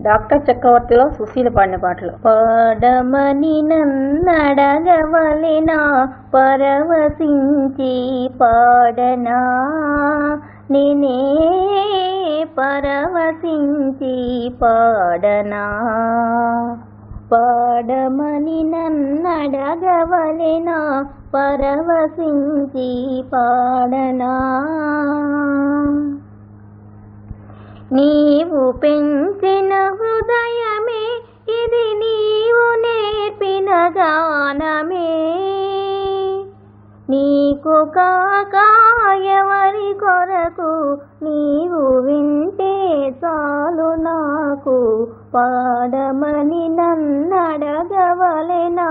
Doctor చక్రవర్తిలో Susheela పాడిన పాటలు. పాడమని నన్నడగవలెనా పరవశించి పాడనా, నేనే పరవశించి పాడనా. పాడమని నన్నడగవలెనా పరవశించి పాడనా. నీవు పెంచిన హృదయమే ఇది, నీవు నేర్పిన గానమే, నీకు కాక ఎవరి కొరకు నీవు వింటే చాలు నాకు. పాడమని నన్నడగవలెనా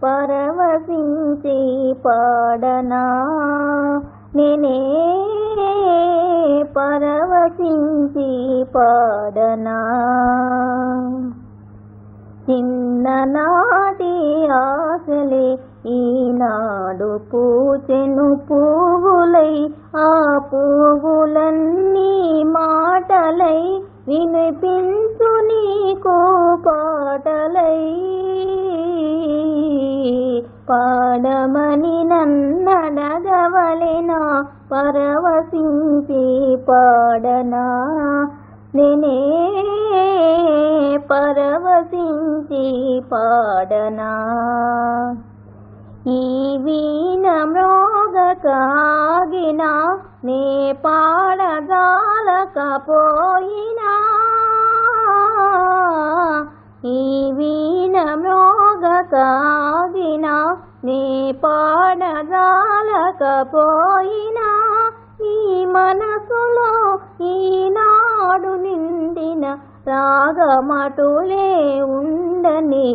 పరవశించి పాడనా, నేనే పరవశించి పాడనా. చిన్ననాటి ఆశలే ఈనాడు పూచెను పువ్వులై, ఆ పువ్వులన్నీ మాటలై వినిపించు నీకు పాటలై. పాడమని నన్నడగవలెనా పరవశించి పాడనా, నేనే పరవశించి పాడనా. ఈ వీణ మ్రోగకాగినా నే పాడజాలకపోయినా, ఈ వీణ మ్రోగకాగినా నే పాడజాలకపోయినా, నీ మనసులో ఈనాడు నిండిన రాగమటులే ఉండని,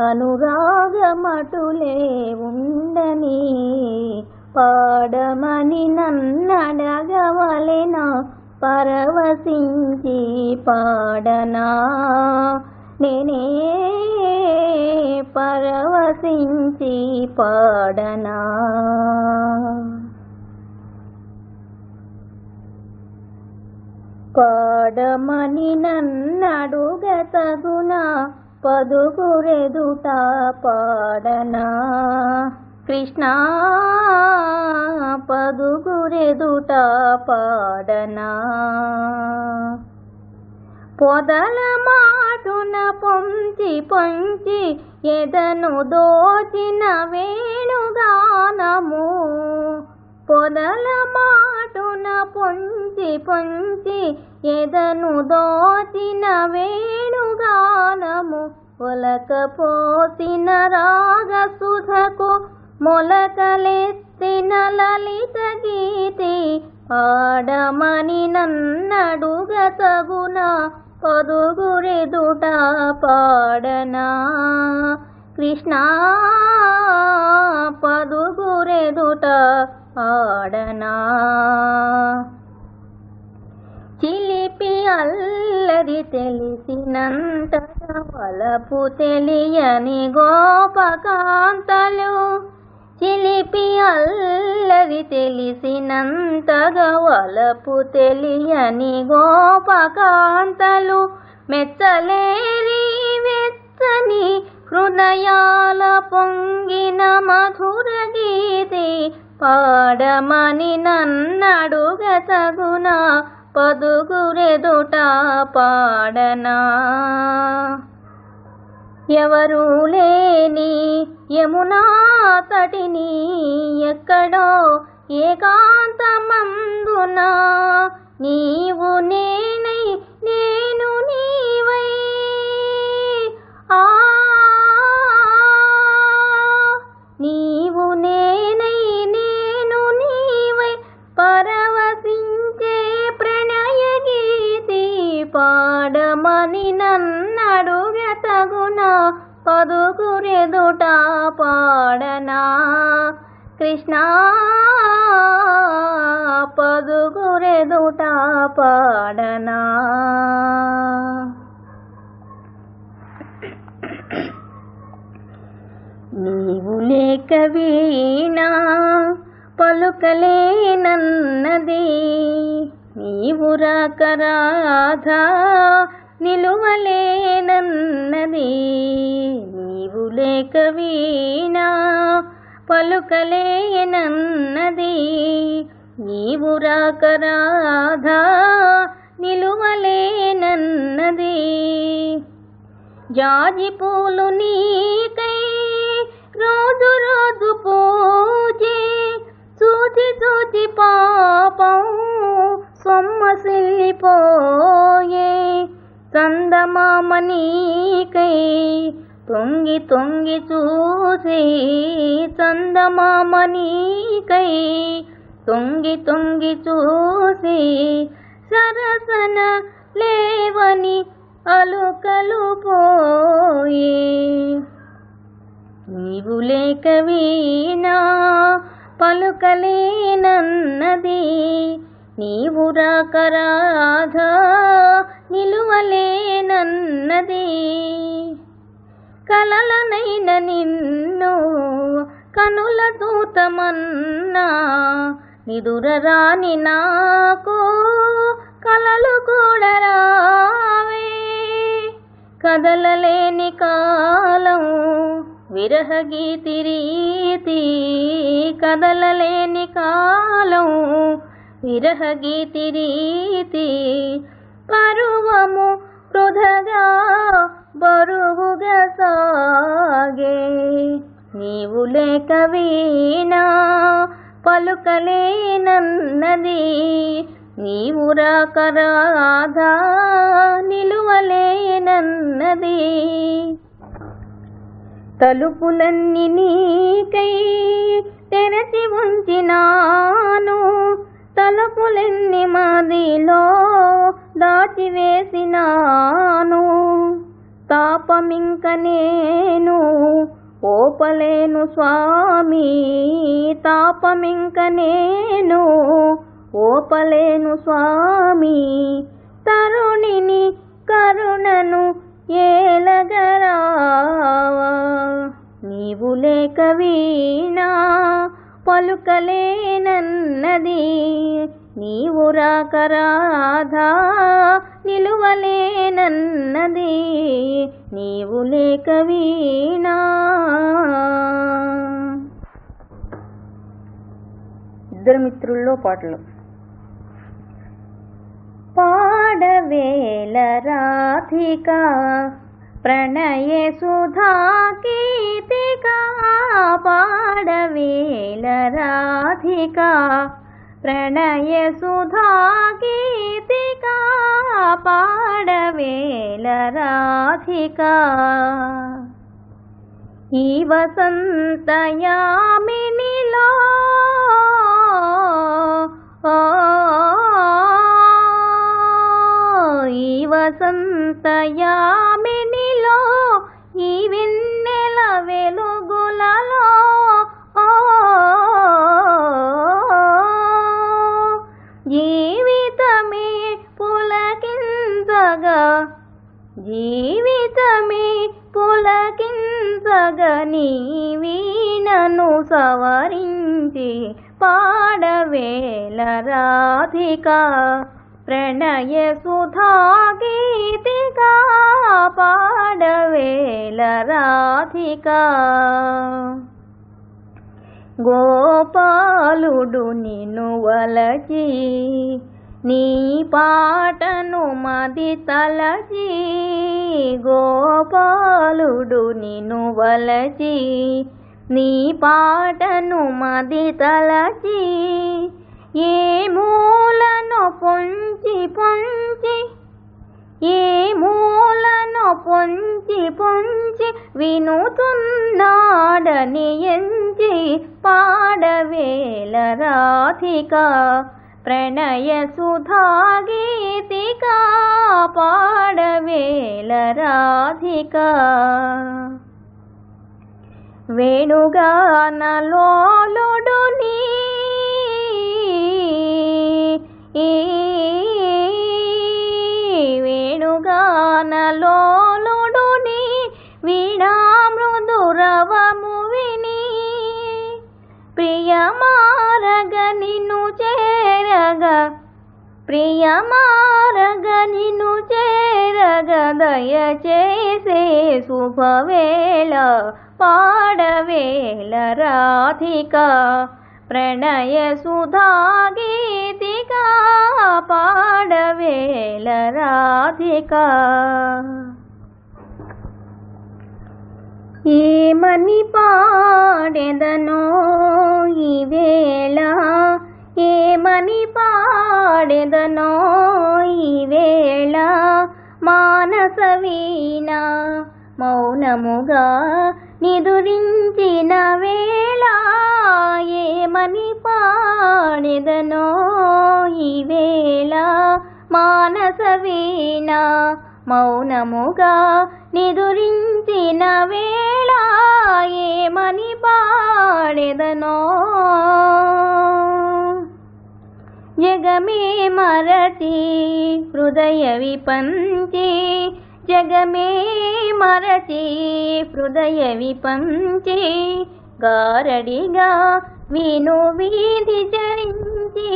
అనురాగమటులే ఉండని. పాడమని నన్నడగవలెనా పరవశించి పాడనా, నేనే పరవశించి పాడనా. పాడమని నన్నడుగతగునా పదుగురెదుట పాడనా. కృష్ణ పదుగురెదుట పాడనా. పొదల మాటున పొంచి పొంచి ఎదను దోచిన వేణుగానము, పొదల మాటున పొంచి పొంచి ఎదను దోచిన వేణుగానము, ఒలకపోసిన రాగసుధకు మొలకలెత్తిన లలిత గీతి. పాడమని నన్నడుగతగునా పదుగురెదుట పాడనా. కృష్ణ పదుగురెదుట పాడనా. చిలిపి అల్లరి తెలిసినంతగా వలపు తెలియని గోపకాంతలు, చిలిపి అల్లరి తెలిసినంతగా వలపు తెలియని గోపకాంతలు, మెచ్చలేరి వెచ్చని హృదయాల పొంగిన మధుర గీతి. పాడమని నన్నడుగతగునా పదుగురెదుట పాడనా. ఎవరూ లేని యమునా తటిని ఎక్కడో ఏకాంతమందున, నీవు నేనై నేను నీవై, నీవు నేనై నేను నీవై పరవశించే ప్రణయ గీతి. పాడమని నన్నడుగతగునా పదుగురెదుట పాడనా. కృష్ణ పదుగురెదుట పాడనా. నీవు లేక వీణా పలుకలేనన్నది, నీవు రాక రాధా నిలువలేనన్నది. నీవు లేక వీణా పలుకలేనన్నది. నీవు రాక రాధా నిలువలేనన్నది. జాజి పూలు నీకై రోజు రోజు పూజే, చూచి చూచి పాపం సొమ్మసిల్లిపోయే. చందమామ నీకై తొంగి తొంగి చూసి, చందమామ నీకై తొంగి తొంగి చూసి, సరసన లేవని అలుకలు పోయే. నీవు లేక వీణా పలుకలేనన్నది. నీవు రాక రాధా నిలువలేనన్నది. కలలనైన నిన్ను కనుల దూతమన్నా, నిదురరాని నాకు కలలు కూడా రావే. కదలలేని కాలం విరహగీతి రీతి, కదలలేని కాలం విరహగీతి రీతి. పరువము వృధగా బరువుగా సాగే. నీవు లేక వీణా పలుకలేనన్నది. నీవు రాక రాధా నిలువలేనన్నది. తలుపులన్నీ నీకై తెరచి ఉంచినాను, తలుపులెన్ని మదిలో దాచివేసినాను. తాపమింక నేను ఓపలేను స్వామి, తాపమింక నేను ఓపలేను స్వామి. తరుణిని కరుణను ఏలగరావా. నీవు లేక వీణా పలుకలేనన్నది. నీవు రాక రాధా నిలువలేనన్నది. నీవు లేక వీణా. ఇద్దరు మిత్రుల్లో పాటలు. పాడవేల రాధికా ప్రణయ సుధా గీతికా. పాడవేల రాధికా ప్రణయ సుధా గీతికా. పాడవేల రాధికా. ఈ వసంతయామినిలో ఈ వసంతయామినిలో ఈ వెన్నెల వెలుగులలో జీవితమే పులకించగా, జీవితమే పులకించగా. నీ వీణను సవరించి పాడవేల రాధికా ప్రణయ సుధా గీతికా. పాడవేల రాధికా. గోపాలుడు నిన్ను వలచి నీ పాటను మది తలచి. గోపాలుడు నిన్ను వలచి నీ పాటను మది తలచి. ఏ మూలను పొంచి పొంచి, ఏ మూలను పొంచి పొంచి వినుతున్నాడని ఎంచి. పాడవేల రాధికా ప్రణయ సుధా గీతికా. పాడవేల రాధికా. వేణుగానలోలుడు నీ వేణుగానలోలుడు నీ వీణా మృదురవము విని. ప్రియమారగ నిన్ను చేరగా, ప్రియమారగ నిన్ను చేరగా. దయచేసే శుభవేళ పాడవేళ రాధిక ప్రణయ సుధాగీతిక పాడవేళ రాధిక. ఏమని పాడెదనో ఈ వేళ, ఏమని పాడెదనో ఈ వేళ, మానస వీణ మౌనముగా నిదురించిన వేళ. ఏమని పాడెదనో ఈ వేళ, మానస వీణ మౌనముగా నిదురించిన వేళ. ఏమని పాడెదనో జగమే మరచి హృదయ విపంచి, జగమే మరచి హృదయ విపంచి, గారడిగా విను వీధి చరించి,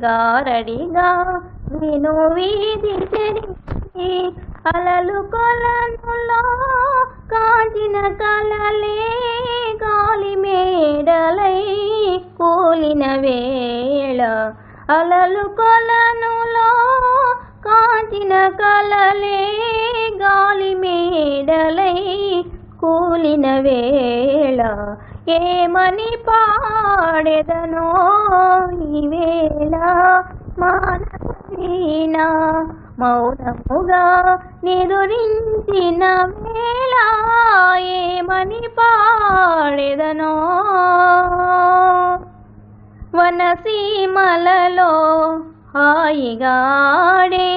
గారడిగా విను వీధి చరించి, అలలు కొలనులో కాంచిన కలలే గాలి మేడలై కూలిన వేళ. అలలు కొలనులో కాంచిన కలలే గాలి మేడలై కూలిన వేళ. ఏమని పాడెదనో ఈ వేళ, మానస వీణ మౌనముగా నిదురించిన వేళ. ఏమని పాడెదనో వనసీమలలో హాయిగాడే,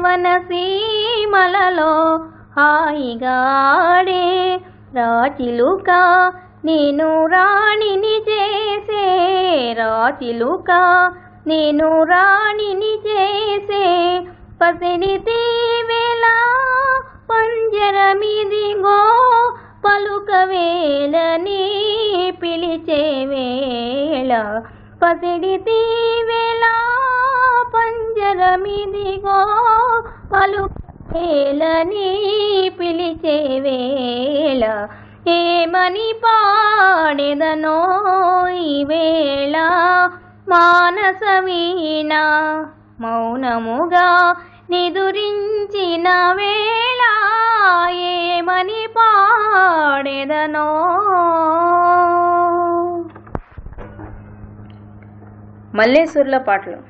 వనసీమలలో హాయిగాడే, రాచిలుక నేను రాణిని చేసే, రాచిలుక నేను రాణిని చేసే, పసిడి తీవెల పంజరమిదిగో పలుకవేలని పిలిచే వేళ. పసిడి తీవెల పంజరమిదిగో పలుకవేలని పిలిచే వేళ. ఏమని పాడెదనో ఈ వేళ, మానస వీణ మౌనముగా నిదురించిన వేళ. ఏమని పాడెదనో మల్లేశ్వర్ల పాటలు.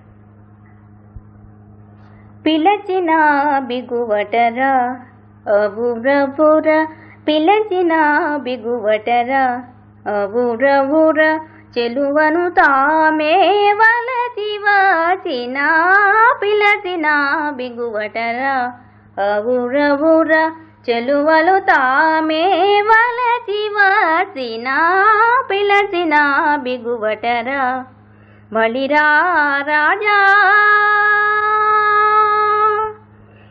పిలచిన బిగువటరా అబురబుర, పిలచిన బిగువటర అవురవుర, చెలువను తామే వలచి వచ్చిన, పిలచిన బిగువటర అవురవుర, చెలువలు తామే వలచి వచ్చిన, పిలచిన బిగువటర. బలిరా రాజా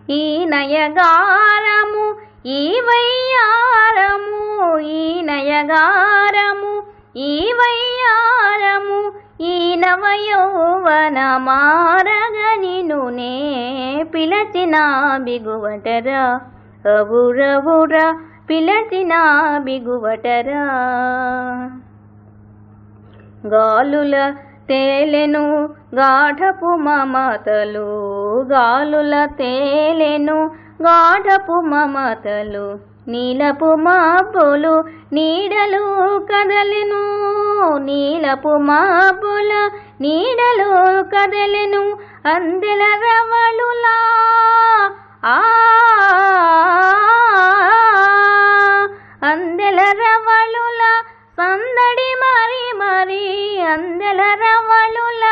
ఈ నయగారము ఈ వయ్యారము, ఈ నయగారము ఈ వయ్యారము, ఈ నవయౌవన మారగనిను నే, పిలచిన బిగువటరా అవురవుర, పిలచిన బిగువటరా. గాలుల తేలెను గాఢపు మమతలు, గాలుల తేలెను గాఢపు మమతలు, నీలపు మబ్బులు నీడలు కదలెను, నీలపు మబ్బుల నీడలు కదలెను, అందెల రవళులా అందెల రవళుల సందడి మరి మరి, అందెల రవళుల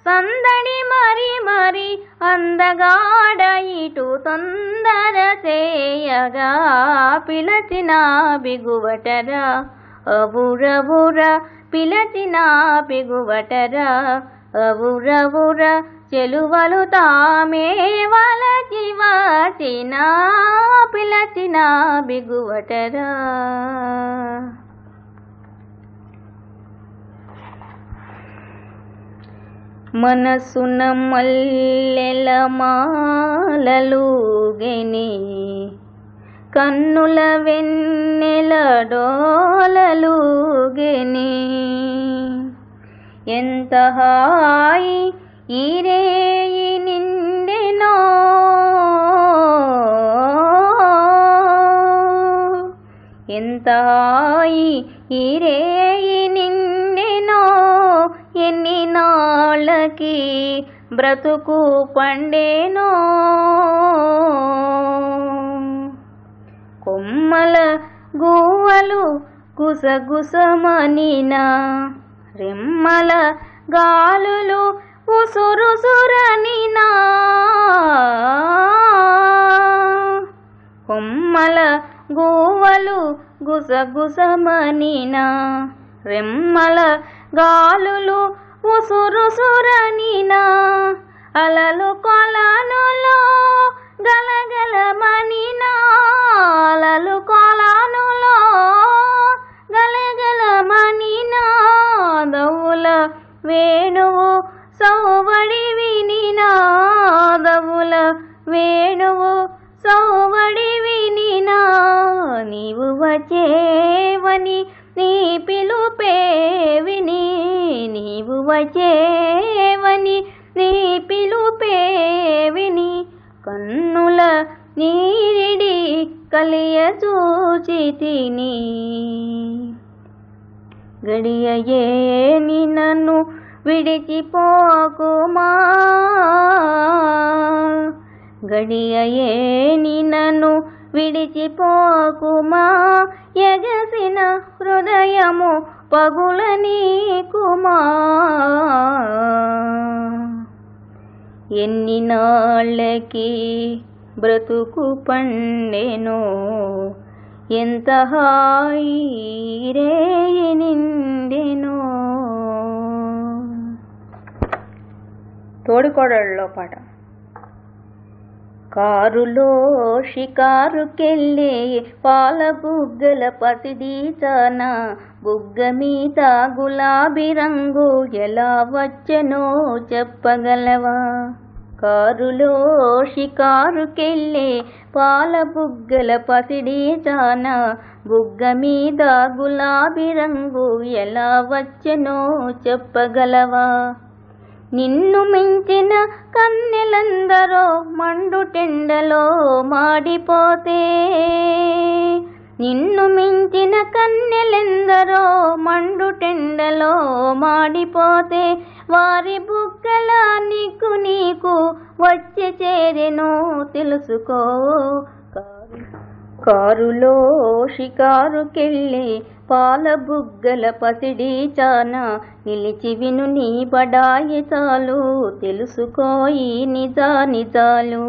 సందడి మరి మరి, అందగాడ ఇటు తొందర చేయగా, పిలచిన బిగువటరా అవురవుర, పిలచిన బిగువటరా అవురవుర, చెలువలు తామే వలచి వచ్చిన, పిలచిన బిగువటరా. మనసున మల్లెల మాలలుగెని కన్నుల వెన్నెల డోలలుగెని ఎంత హాయి ఈ రేయి నిండెనో ఎంత హాయి ఈ రేయి నిండెనో ఎన్ని నాళ్ళకి బ్రతుకు పండేనో కొమ్మల గువ్వలు గుసగుసమనినా రెమ్మల గాలులు ఉసురుసురనినా కొమ్మల గువ్వలు గుసగుసమనినా రెమ్మల గాలులు ఉసురుసురనినా అలలు కొలనులో గలగలమనినా అలలు కొలనులో గలగలమనినా దవుల వేణువు సౌవడి వినినా దవుల వేణువు సౌవడి వినినా నీవు వచ్చేవని నీ పిలుపే విని నీవు వచ్చేవని నీ పిలుపే విని కన్నుల నీరిడి కలియ చూచితిని గడియయేని నన్ను విడిచిపోకుమా గడియయేని నన్ను విడిచిపోకుమా ఎగసిన హృదయము పగుల నీకుమా ఎన్ని నాళ్ళకి బ్రతుకు పండెనో ఎంత హాయి రేయి నిండెనో. తోడికోడళ్ళలో పాట. కారులో షికారుకెళ్ళే పాల బుగ్గల పసిడీచాన బుగ్గ మీద గులాబీ రంగు ఎలా వచ్చెనో చెప్పగలవా? కారులో షికారుకెళ్ళే పాల బుగ్గల పసిడీచాన బుగ్గ మీద గులాబీ రంగు ఎలా వచ్చెనో చెప్పగలవా? నిన్ను మించిన కన్నెలందరో మండుటెండలో మాడిపోతే నిన్ను మించిన కన్నెలెందరో మండుటెండలో మాడిపోతే వారి బుగ్గల నీకు నీకు వచ్చి చేరెనో తెలుసుకో. కారులో షికారుకెళ్ళి పాల బుగ్గల పసిడీచాన నిలిచి విను నీ బడాయి చాలు తెలుసుకోయి నిజా నిజాలు.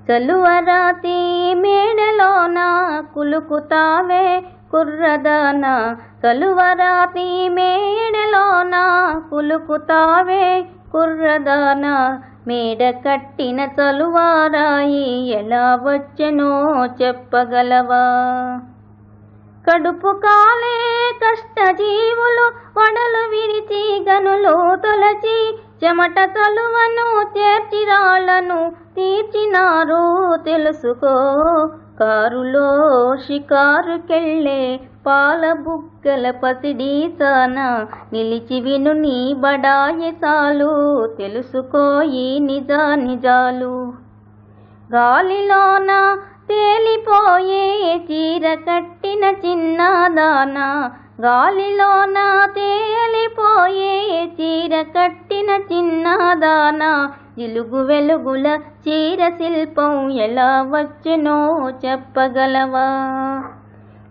చలువరాతి మేడలోన కులుకుతావే కుర్రదాన చలువరాతి మేడలోన కులుకుతావే కుర్రదాన మేడ కట్టిన చలువారాయి ఎలా వచ్చెనో చెప్పగలవా? కడుపు కాలే కష్టజీవులు వడలు విరిచి గనులు తొలచి చెమట చలువను చేర్చిరాళ్లను తీర్చినారు తెలుసుకో. కారులో షికారుకెళ్ళే పాల బుగ్గల పసిడీచాన నిలిచి విను నీ బడాయి చాలు తెలుసుకోయి నిజా నిజాలు. గాలిలోన తేలిపోయే చీర కట్టిన చిన్నదాన గాలిలోన తేలిపోయే చీర కట్టిన చిన్నదాన జిలుగు వెలుగుల చీర శిల్పం ఎలా వచ్చెనో చెప్పగలవా?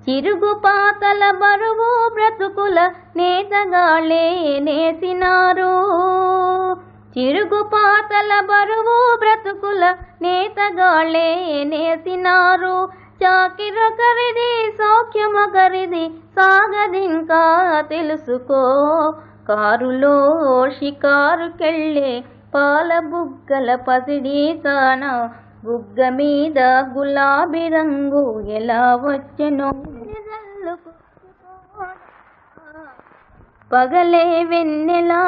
చిరుగు పాతల బరువు బ్రతుకుల నేతగాళ్ళే నేసినారు చిరుగు పాతల బరువు బ్రతుకుల నేతగాళ్ళే నేసినారు. చాకిరొకరిది సౌఖ్యమొకరిది సాగదింకా తెలుసుకో. కారులో షికారుకెళ్ళే పాల బుగ్గల పసిడీచాన బుగ్గ మీద గులాబీ రంగు ఎలా వచ్చెనో పగలే వెన్నెలా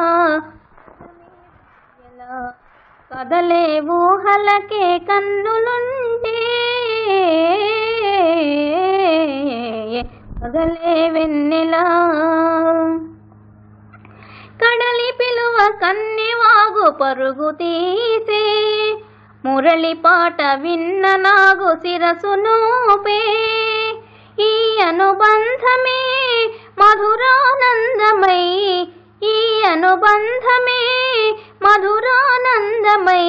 కదలే ఊహలకే కన్నులుంటే కదలే వెన్నెలా కడలి పిలువ కన్నెవాగు పరుగు తీసే మురళి పాట విన్న నాగు శిరసునూపే ఈ అనుబంధమే మధురానందమై ఈ అనుబంధమే మధురానందమై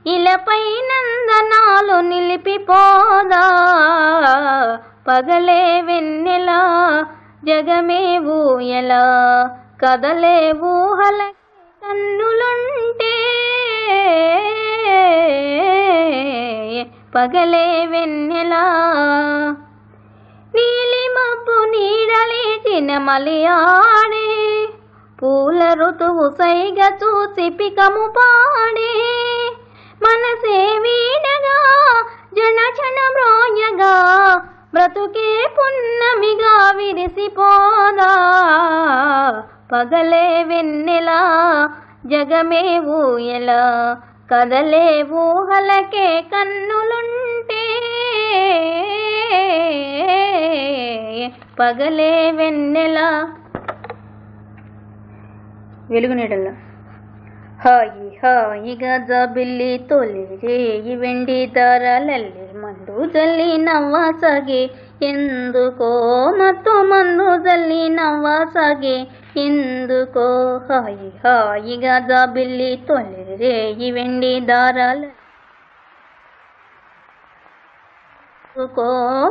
ఇలపై నందనాలు నిలిపిపోదా పగలే వెన్నెలా జగమే ఊయలా కదలే ఊహలకి కన్నులుంటే పగలే వెన్నెలా నీలి మబ్బు నీడలేచిన మలియాడే పూల ఋతువు సైగ చూసి పికము పాడే మనసే వీడగా జనచన మ్రోయగా బ్రతుకే పున్నమిగా విరిసిపోదా పగలే వెన్నెలా జగమే ఊయలా కదలే ఊహలకే కన్నులుంటే పగలే వెన్నెలా వెలుగునీడల్లో హాయి హాయిగా జాబిల్లి తొలి రేయి వెండి దారాలల్లి మందు జల్లి నవ్వాసాగే ఎందుకో మత్తు మందు జల్లి నవ్వాసాగే ఎందుకో హాయి హాయిగా జాబిల్లి తొలి రేయి వెండి దారాలల్లి ఎందుకో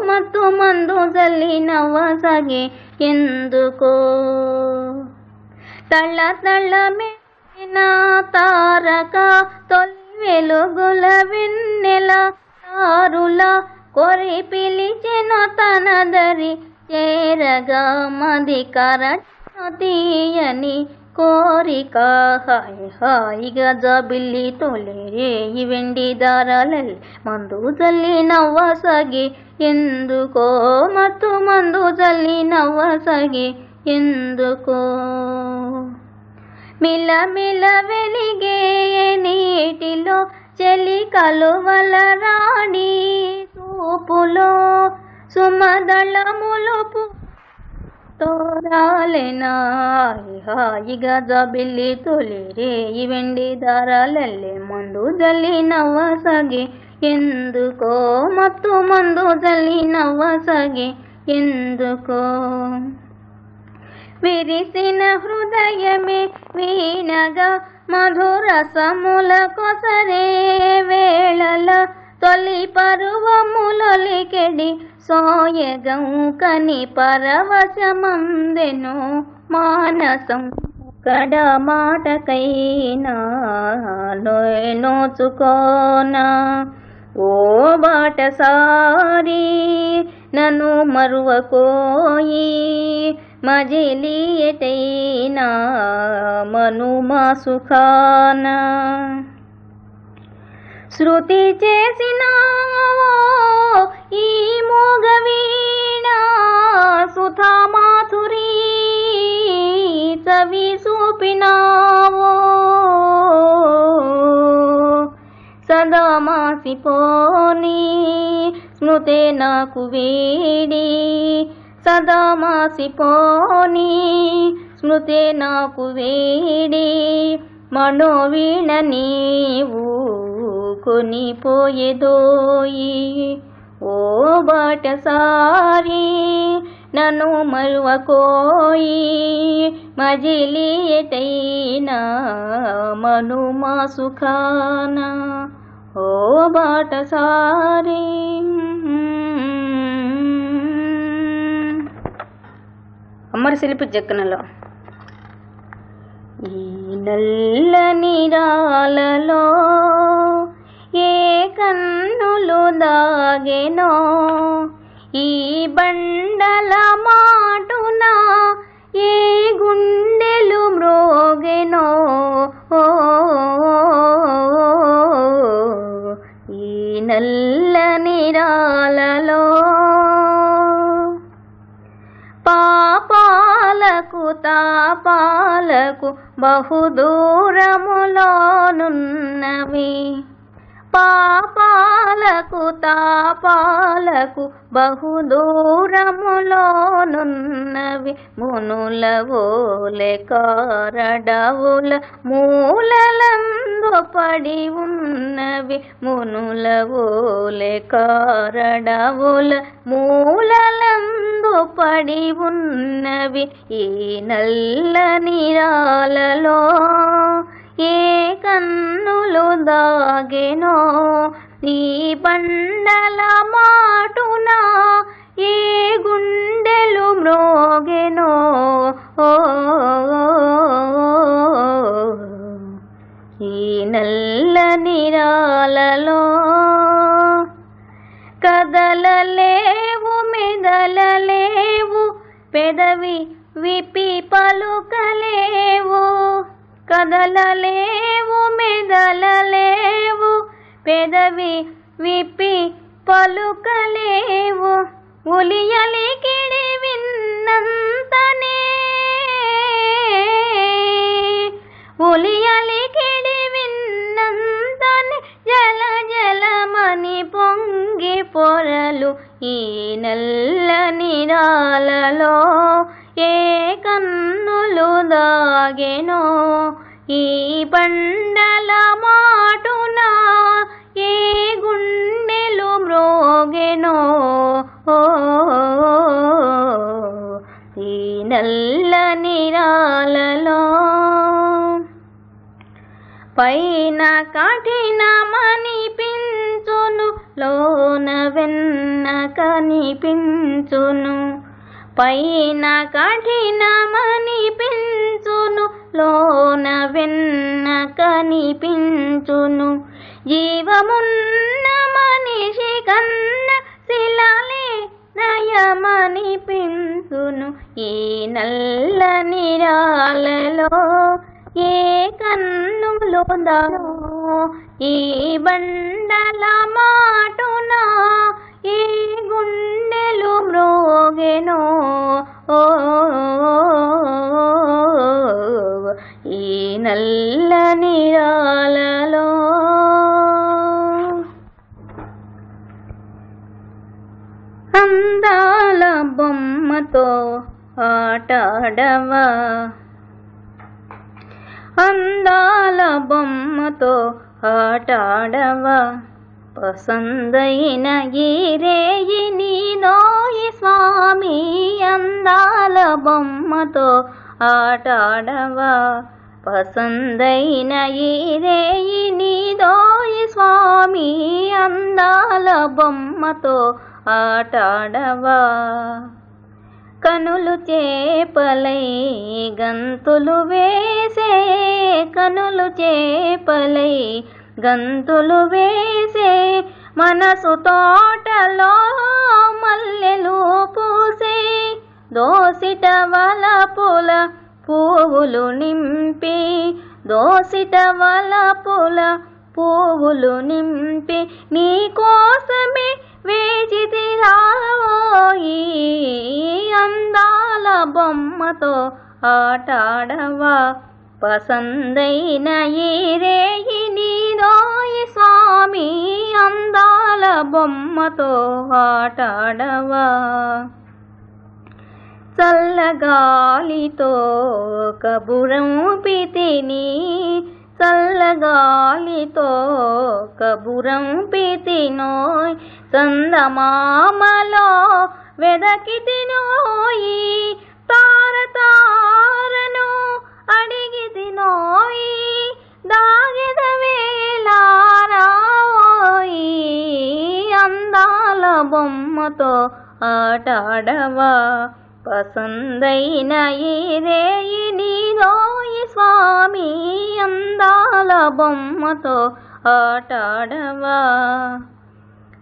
మత్తు మందు జల్లి నవ్వాసాగే ఎందుకో తళ్ళ తళ్ళ మెరిసిన తారక తొలి వెలుగుల వెన్నెల తారుల కొరి పిలిచెన తనదరి చేరగా మది కరణ తీయని కోరిక హాయి హాయిగా జాబిల్లి తొలి రేయి వెండి దారాలల్లి మందు జల్లి నవ్వాసాగే ఎందుకో మత్తు మందు జల్లి నవ్వాసాగే ఎందుకో మిల మిల వెలిగే నీటిలో చెలి కలువల రాణి తూపులో సుమదళములుపు తోరాలెనా హాయిగా జాబిల్లి తొలి రేయి వెండి దారాలల్లే మందు జల్లి నవ్వాసాగే ఎందుకో మత్తు మందు జల్లి నవ్వాసాగే ఎందుకో విరిసిన హృదయమే వీణగా మధురసముల కొసరే వేళల తొలి పరువములొలికెడి సోయగం కని పరవశమందెను మానసం కడ మాటకైనా నోచుకోనా ఓ బాటసారి నన్ను మరువకోయి మజిలి ఎటైనా మనుమా సుఖానా శృతి చేసినావో ఈ మూగవీణ సుధా మాధురీ చవి చూపినావో సదా మాసిపోని స్మృతే నాకు వేడి సదా మాసిపోని స్మృతే నాకు వేడి మనోవీణ నీవు కొనిపోయేదోయి ఓ బాటసారి నన్ను మరువకోయి మజిలి ఎటైనా మనుమా సుఖానా ఓ బాటసారి అమర శిల్పి జక్కనలో ఈ నల్లని రాలలో ఏ కన్నులు దాగెనో ఈ బండల మాటున ఏ గుండెలు మ్రోగెనో ఈ నల్లని రాలలో పాపాల పాపాలకు తాపాలకు బహుదూరములోనున్నవి పాపాలకు తాపాలకు బహుదూరములోనున్నవి మునుల ఓలె కారడవుల మూలలందు పడి ఉన్నవి మునుల ఓలె కారడవుల మూలలందు పడి ఉన్నవి ఈ నల్ల నిరాలలో ఏ కన్నులు దాగెనో ఈ బండల మాటున ఏ గుండెలు మ్రోగెనో ఈ నల్ల నిరాలలో కదలలేవు మెదలలేవు పెదవి విప్పి పలుకలేవు కదలలేవు మెదలలేవు పెదవి విప్పి పలుకలేవు ఉలియలికిడి విన్నంతనే ఉలియలికిడి విన్నంతనే జల జలమని పొంగి పొరలు ఈ నల్ల నిరాలలో ఏ కన్నులు దాగెనో ఈ బండల మాటున ఏ గుండెలు మ్రోగెనో ఈ నల్ల నిరాలలో పైన కఠినమనిపించును లోన వెన్న కనిపించును పైన కఠినమనిపించును లోన వెన్న కనిపించును జీవమున్న మనిషి కన్న శిలలే నయమనిపించును ఈ నల్ల నిరాలలో ఏ కన్నులు దాగెనో ఈ బండల మాటున ఏ గుండెలు మ్రోగెనో ఈ నల్ల నిరాలలో అందాల బొమ్మతో ఆటాడవా అందాల బొమ్మతో ఆటాడవా పసందైన ఈ రేయి నీదోయి స్వామి అందాల బొమ్మతో ఆటాడవా పసందైన ఈ రేయి నీదోయి స్వామి అందాల బొమ్మతో ఆటాడవా కనులు చేపలై గంతులు వేసే కనులు చేపలై గంతులు వేసే మనసు తోటలో మల్లెలు పూసే దోసిట వలపుల పువ్వులు నింపి దోసిట వలపుల పువ్వులు నింపి నీ కోసమే వేచితి రావోయి అందాల బొమ్మతో ఆటాడవా పసందైన ఈ రేయి నీదోయి స్వామి అందాల బొమ్మతో ఆటాడవా చల్లగాలితో కబురం పితిని చల్లగాలితో కబురం పితినోయ్ చందమామలో వెదకితినోయి తార తారను అడిగితినోయి దాగిద వేలారాయి అందాల బొమ్మతో ఆటాడవా పసందైన ఈ రేయి నీదోయి స్వామి అందాల బొమ్మతో ఆటాడవా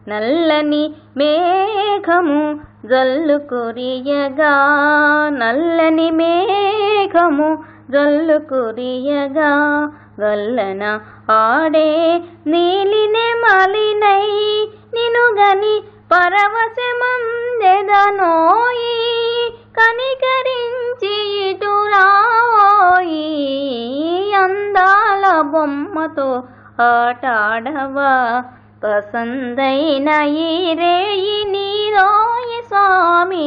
నల్లని మేఘము జల్లు కురియగా నల్లని మేఘము జల్లు కురియగా గల్లన ఆడే నీలినే మలినై నినుగని పరవశమందెదనోయి కనికరించి ఇటు బొమ్మతో ఆటాడవా పసందైన ఈ రేయి నీరోయి స్వామి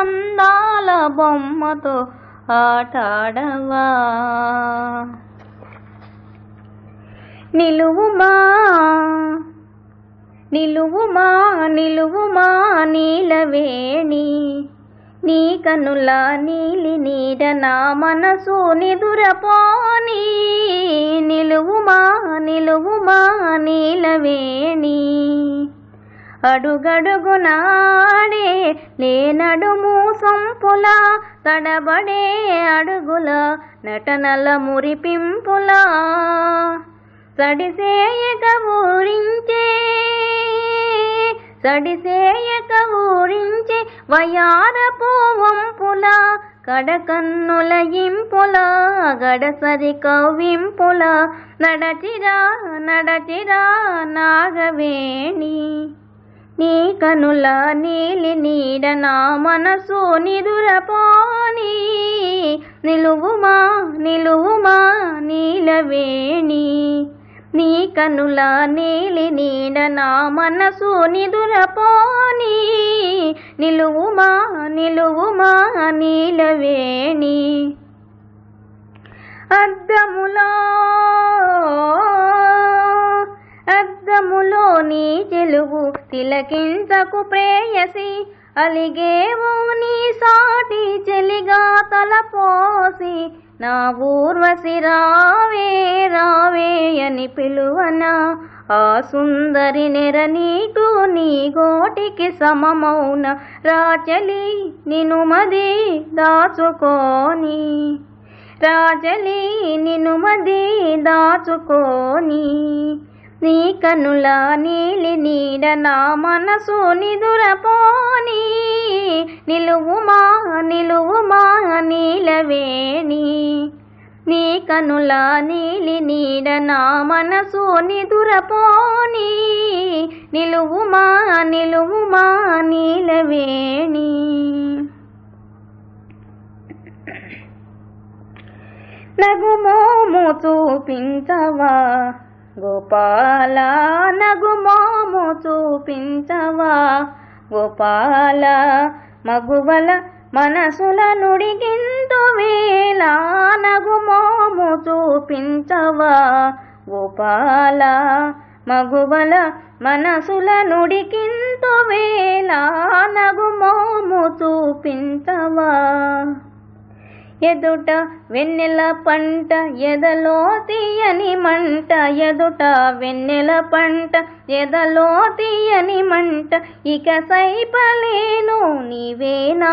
అందాల బొమ్మతో ఆటాడవా నిలువుమా నిలువుమా నిలువుమా నీలవేణి నీ కనుల నీలి నీడ నా మనసు నిదురపోని నిలువుమా నిలువుమా నీలవేణి అడుగడుగునాడే నేనడుము సంపుల తడబడే అడుగుల నటనల మురిపింపుల సడిసేయక ఊరించే వయారపు వంపుల కడకన్నుల ఇంపుల గడసరి కవ్వింపుల నడచిరా నాగవేణి నీ కనుల నీలి నీడ నా మనసు నిదురపోని నిలువుమా నిలువుమా నీలవేణి నీ కనుల నీలి నీడ నా మనసు నిదురపోని నిలువుమా నిలువుమా నీలవేణి అద్దములో నీ చెలుగు తిలకించకు ప్రేయసి అలిగేవు నీ సాటి చెలిగా తలపోసి నా ఊర్వశి రావే రావే అని పిలువనా ఆ సుందరి నెర నీకు నీ గోటికి సమమౌన రాచలి నిను మది దాచుకోని రాజలి నిను మది దాచుకోని నీ కనుల నీలి నీడ నా మనసు నిదురపోని నిలువుమా నిలువుమా నీలవేణి నీ కనుల నీలి నీడ నా మనసు నిదురపోని నిలువుమా నిలువుమా నీలవేణి నగుమోము చూపించవా గోపాల నగుమోము చూపించవా గోపాల మగువల మనసుల నుడిగిందు వేళ నగుమోము చూపించవా గోపాల మగువల మనసుల నుడిగిందు వేళ నగుమోము చూపించవా ఎదుట వెన్నెల పంట ఎదలో తీయని మంట ఎదుట వెన్నెల పంట ఎదలో తీయని మంట ఇక సైపలేను నీవే నా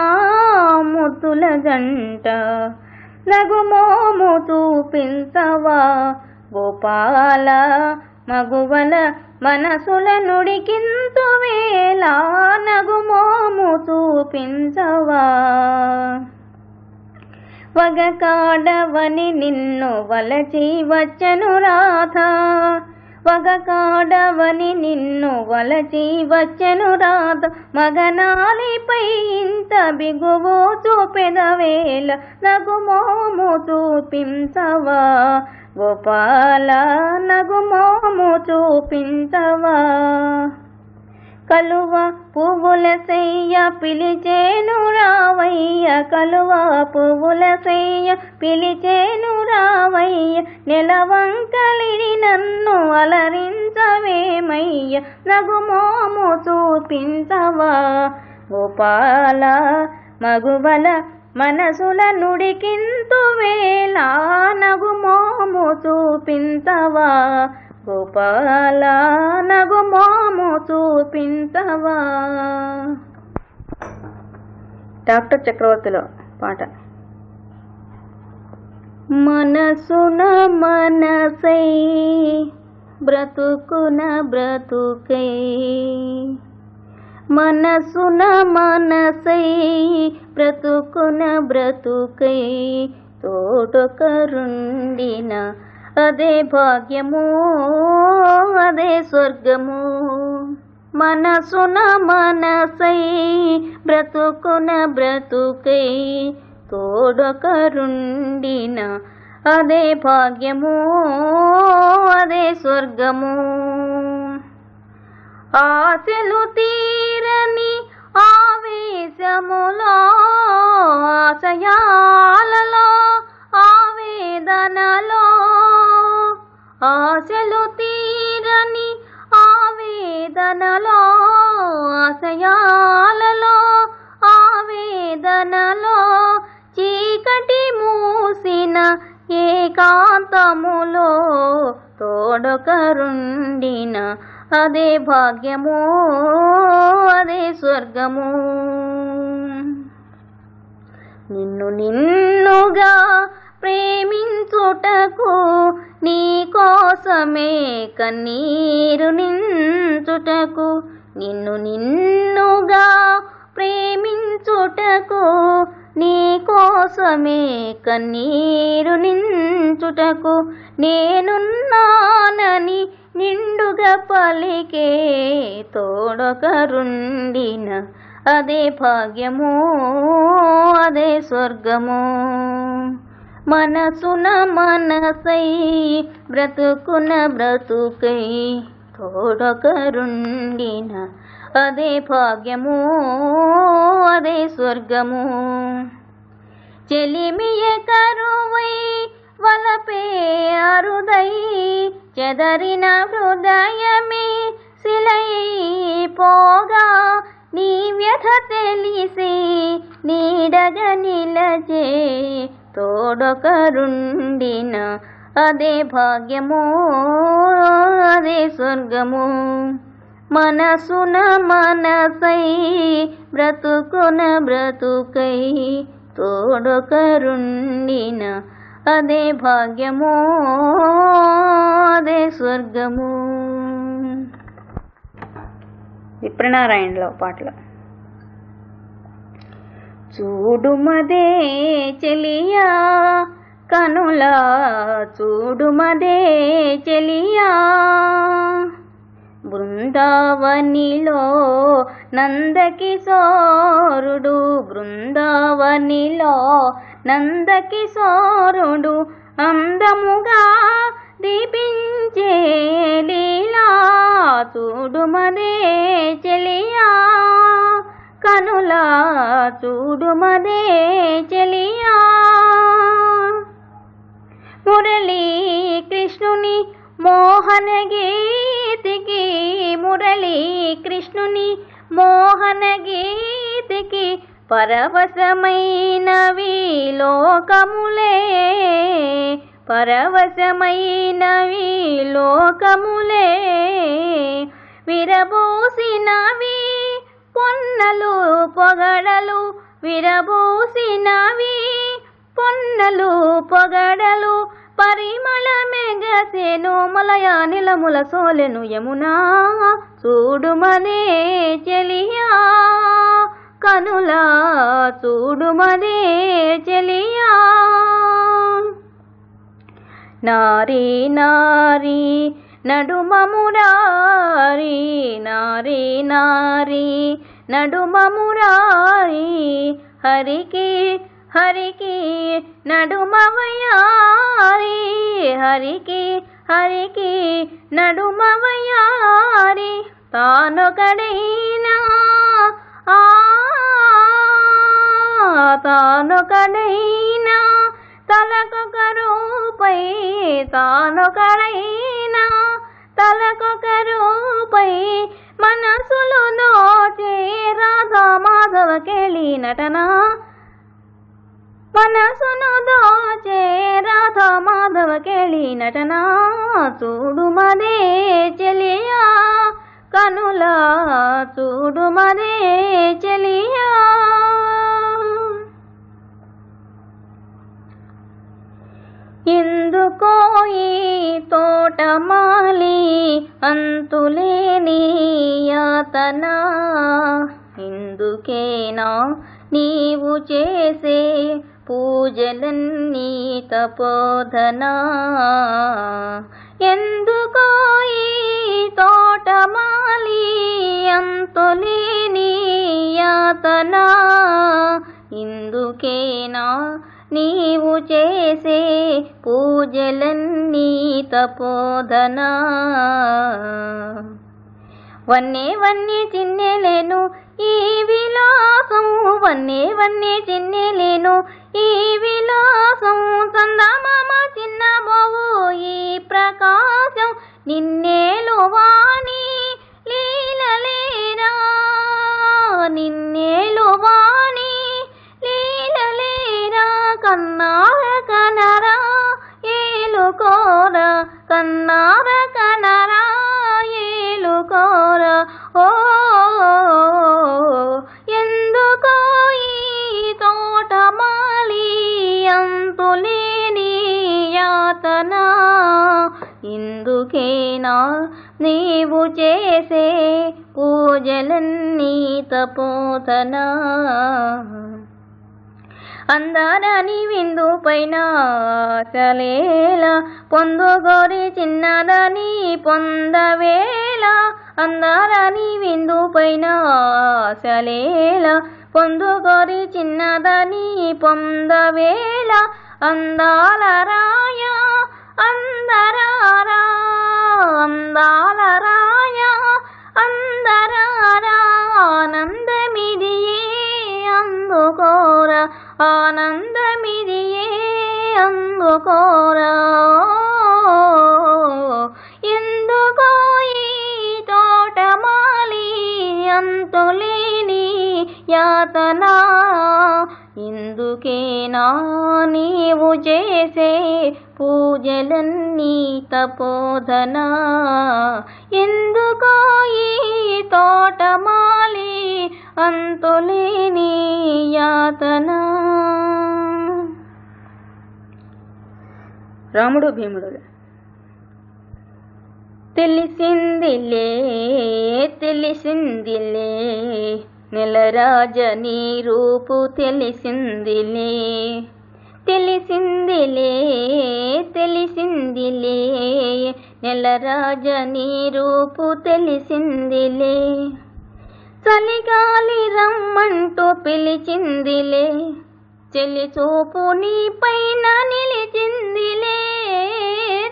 ముద్దుల జంట నగుమోము చూపించవా గోపాల మగువల మనసుల నుడికింతు వేళ నగుమోము చూపించవా వగకాడవని నిన్ను వలచి వచ్చను రాధ వగకాడవని నిన్ను వలచి వచ్చను రాధ మగనాలిపై ఇంత బిగువు చూపెదవేళ నగుమోము చూపించవా గోపాల నగుమోము చూపించవా కలువ పువ్వుల సెయ్య పిలిచేను రావయ్య కలువ పువ్వుల సెయ్య పిలిచేను రావయ్య నెలవంకలిని నన్ను అలరించవేమయ్య నగుమోము చూపించవా గోపాల మగువల మనసుల నుడికింతు వేళ నగుమోము చూపించవా గోపాల నగుమోము చూపించవా. డాక్టర్ చక్రవర్తిలో పాట. మనసున మనసై బ్రతుకున బ్రతుకై మనసున మనసై బ్రతుకున బ్రతుకై తోటొకరుండిన అదే భాగ్యము అదే స్వర్గము. మనసున మనసై బ్రతుకున బ్రతుకై తోడొకరుండిన అదే భాగ్యము అదే స్వర్గము. ఆశలు తీరని ఆవేశములో ఆశయాలలో ఆవేదనలో, ఆశలు తీరని ఆవేదనలో ఆశయాలలో ఆవేదనలో, చీకటి మూసిన ఏకాంతములో తోడొకరుండిన అదే భాగ్యము అదే స్వర్గము. నిన్ను నిన్నుగా ప్రేమించుటకు నీ కోసమే కన్నీరు నించుటకు, నిన్ను నిన్నుగా ప్రేమించుటకు నీ కోసమే కన్నీరు నించుటకు, నేనున్నానని నిండుగా పలికే తోడొకరుండిన అదే భాగ్యము అదే స్వర్గము. మనసున మనసై బ్రతుకున బ్రతుకై తోడొకరుండిన అదే భాగ్యము అదే స్వర్గము. చెలిమియ కరువై వలపే అరుదై చెదరిన హృదయమే శిలైపోగా, నీ వ్యథ తెలిసి నీడగ నిలచే తోడొకరుండిన అదే భాగ్యము అదే స్వర్గము. మనసున మనసై బ్రతుకున బ్రతుకై తోడొకరుండిన అదే భాగ్యము అదే స్వర్గము. విప్రనారాయణలో పాటలు. చూడుమదే చెలియా కనులా చూడుమదే చెలియా, బృందావనిలో నందకిశోరుడు, బృందావనిలో నందకిశోరుడు అందముగా దీపించే లీలా. చూడుమదే చెలియా కనులా చూడుమదే చెలియా, మురళీ కృష్ణుని మోహన గీతికి, మురళీ కృష్ణుని మోహన గీతికి పరవశమైనవి లోకములే, పరవశమైనవి లోకములే, విరబూసినవి పొన్నలు పొగడలు, విరబూసినవి పొన్నలు పొగడలు, పరిమళ మెగసెను మలయా నిలముల సోలెను యమునా. చూడుమదే చెలియా కనులా చూడుమదే చెలియా, నారీ నారీ నడుమ మురారి, నారీ నారీ నడుమ మురారి, హరికి హరికి నడుమ వయారి, హరికి హరికి నడుమ వయారి, తానొకడైనా తానొకడైనా తలకొక రూపై, తానొకడైనా తలకొక రూపై, మనసులు దోచే రాధా మాధవ కేళి నటన, మనసును దోచే రాధా మాధవ కేళి నటన. చూడుమదే చెలియా కనులా చూడుమదే చెలియా. ఎందుకో ఈ తోటమాలి అంతులేని యాతన, ఎందుకేనా నీవు చేసే పూజలన్నీ తపోధనా, ఎందుకో ఈ తోటమాలి అంతులేని యాతన, ఇందుకేనా నీవు చేసే పూజలన్నీ తపోధనా. వన్నే వన్నే చిన్నెలేను ఈ విలాసం, వన్నే వన్నే చిన్నెలేను ఈ విలాసం. చందమామ చిన్నబోవు ఈ ప్రకాశం, నిన్నేలు వాణి లీలలేరా, నిన్నేలు వాణి లీలలేరా. కన్నార కనరా ఏలుకోరా, కన్నార కనరా ఏలుకోరా. ఓ ఎందుకో ఈ తోటమాలి అంతులేని యాతన, ఇందుకేనా నీవు చేసే పూజలన్నీ తపోధనా. అందారని విందు పైన చలేల, పొందుగోరి చిన్నదని పొందవేళ. అందారని విందు పైన చలేల, పొందుగోరి చిన్నదని పొందవేళ. అందాల రాయ అందరారా, అందాల రాయ అందరారా. ఆనందమిదియే అందుకోరా, ఆనందమిదియే అందుకోరా. ఎందుకో ఈ తోటమాలి అంతులేని యాతన, ఇందుకేనా నీవు చేసే పూజలన్నీ తపోధనా. ఎందుకో ఈ తోటమాలి అంతులేని యాతన. రాముడు భీముడు. తెలిసిందిలే తెలిసిందిలే నెలరాజ నీ రూపు తెలిసిందిలే, తెలిసిందిలే తెలిసిందిలే నెలరాజ నీ రూపు తెలిసిందిలే. చలిగాలి రమ్మంటూ పిలిచిందిలే, చెలి చూపు నీ పైన నిలిచిందిలే.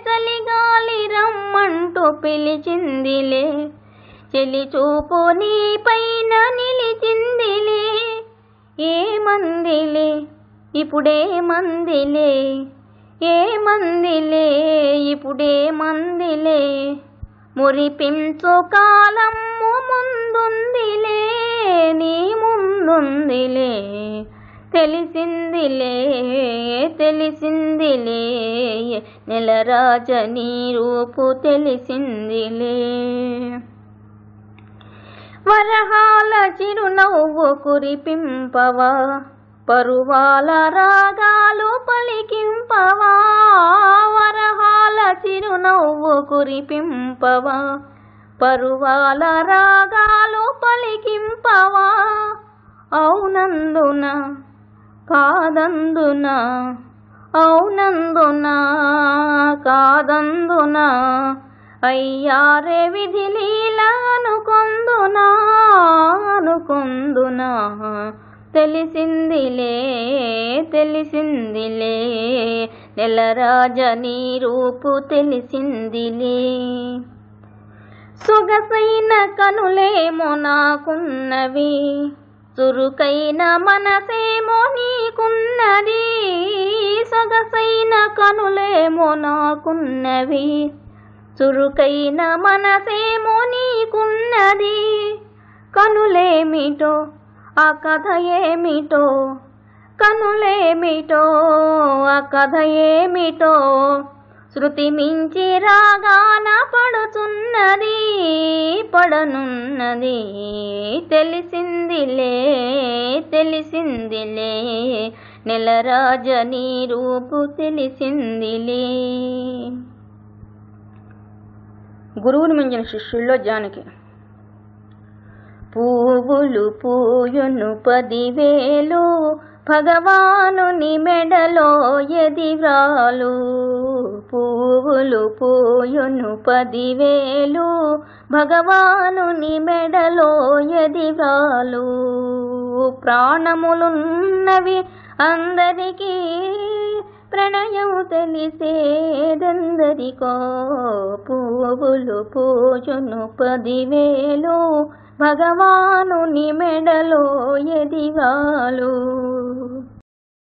చలిగాలి రమ్మంటూ పిలిచిందిలే, చెలి చూపు నీ పైన నిలిచిందిలే. ఏమందిలే ఇప్పుడే మందిలే, ఏమందిలే ఇప్పుడే మందిలే. మురిపించు కాలము ముందుందిలే, నీ ముందుందిలే. తెలిసిందిలే తెలిసిందిలే నెలరాజ నీ రూపు తెలిసిందిలే. వరహాల చిరునవ్వు కురిపింపవా, పరువాల రాగాలు పలికింపవా. వరహాల చిరునవ్వు కురిపింపవా, పరువాల రాగాలు పలికింపవా. అవునందున కాదందున, అవునందున కాదందున. అయ్యారే విధి లీల అనుకొందునా, అనుకొందునా. తెలిసిందిలే తెలిసిందిలే నెలరాజ నీ రూపు తెలిసిందిలే. సొగసైన కనులేమో నాకున్నవి, చురుకైన మనసేమో నీకున్నది. సొగసైన కనులేమో నాకున్నవి, చురుకైన మనసేమో నీకున్నది. కనులేమిటో ఆ కథ ఏమిటో, కనులేమిటో ఆ కథ ఏమిటో. శృతి మించి రాగాన పడుతున్నది పడనున్నది. తెలిసిందిలే తెలిసిందిలే నెలరాజ నీ రూపు తెలిసిందిలే. గురువుని మించిన శిష్యుల్లో జానకి. పువ్వులు పూయును 10,000, భగవానుని మెడలో ఎదివ్రాలు. పువ్వులు పూయును 10,000, భగవానుని మెడలో ఎదివ్రాలు. ప్రాణములున్నవి అందరికీ, ప్రణయం తెలిసేదెందరికో పువ్వులు పూజును 10,000 భగవానుని మెడలో ఎదిగాలు.